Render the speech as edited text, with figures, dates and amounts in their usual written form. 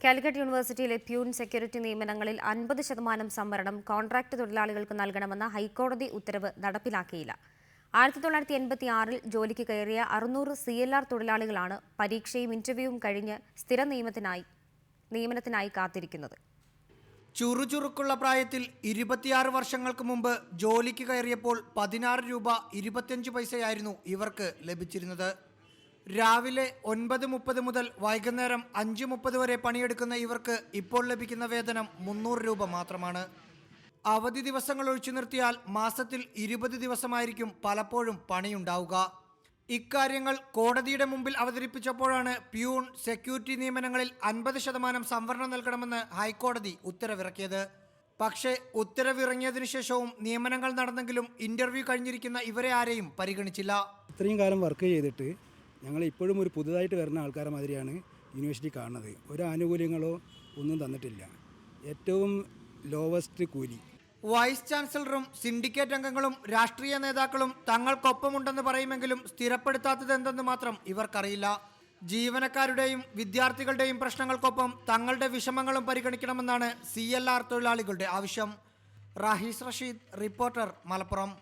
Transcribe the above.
കാലിക്കറ്റ് യൂണിവേഴ്സിറ്റിയിലെ peon security നിയമനങ്ങളിൽ 50% സംവരണം contract തൊഴിലാളികൾക്ക് നൽകണമെന്ന ഹൈക്കോടതി ഉത്തരവ് നടപ്പിലാക്കിയില്ല. 1986-ൽ ജോലിക്ക് കയറിയ 600 CLR തൊഴിലാളികളാണ് പരീക്ഷയും ഇന്റർവ്യൂവും കഴിഞ്ഞ് സ്ഥിര നിയമനത്തിനായി കാത്തിരിക്കുന്നത്. ചുറുചുറുക്കുള്ള പ്രായത്തിൽ 26 വർഷങ്ങൾക്ക് മുമ്പ് ജോലിക്ക് കയറിയപ്പോൾ 16 രൂപ 25 പൈസയായിരുന്നു ഇവർക്ക് ലഭിച്ചിരുന്നത്. രാവിലെ 9:30 മുതൽ വൈകുന്നേരം 5:30 വരെ പണിയെടുക്കുന്ന ഇവർക്ക് ഇപ്പോൾ ലഭിക്കുന്ന വേതനം 300 രൂപ മാത്രമാണ്. അവധി ദിവസങ്ങൾ ഒഴിച്ചു നിർത്തിയാൽ മാസത്തിൽ 20 ദിവസമായിരിക്കും പലപ്പോഴും പണിയുണ്ടാവുക. ഇക്കാര്യങ്ങൾ കോടതിയുടെ മുമ്പിൽ അവതരിപ്പിച്ചപ്പോഴാണ് പ്യൂൺ സെക്യൂരിറ്റി നിയമനങ്ങളിൽ 50% സംവരണം നൽകണമെന്ന് ഹൈക്കോടതി ഉത്തരവിറക്കിയത്. പക്ഷേ ഉത്തരവിറങ്ങിയതിനു ശേഷവും നിയമനങ്ങൾ നടന്നെങ്കിലും ഇന്റർവ്യൂ കഴിഞ്ഞിരിക്കുന്ന ഇവരെ ആരെയും പരിഗണിച്ചില്ല. ഇത്രയും കാലം വർക്ക് ചെയ്തിട്ട് ഞങ്ങൾ ഇപ്പോഴും ഒരു പുതുതായിട്ട് വരുന്ന ആൾക്കാരെ മാതിരിയാണ് യൂണിവേഴ്സിറ്റി കാണുന്നത്. ഒരു ആനുകൂല്യങ്ങളോ ഒന്നും തന്നിട്ടില്ല. ഏറ്റവും ലോവസ്റ്റ് കൂലി. വൈസ് ചാൻസലറും സിൻഡിക്കേറ്റ് അംഗങ്ങളും രാഷ്ട്രീയ നേതാക്കളും തങ്ങൾക്കൊപ്പമുണ്ടെന്ന് പറയുമെങ്കിലും സ്ഥിരപ്പെടുത്താത്തത് എന്തെന്ന് മാത്രം ഇവർക്കറിയില്ല. ജീവനക്കാരുടെയും വിദ്യാർത്ഥികളുടെയും പ്രശ്നങ്ങൾക്കൊപ്പം തങ്ങളുടെ വിഷമങ്ങളും പരിഗണിക്കണമെന്നാണ് CLR തൊഴിലാളികളുടെ ആവശ്യം. റാഹിസ് റഷീദ്, റിപ്പോർട്ടർ, മലപ്പുറം.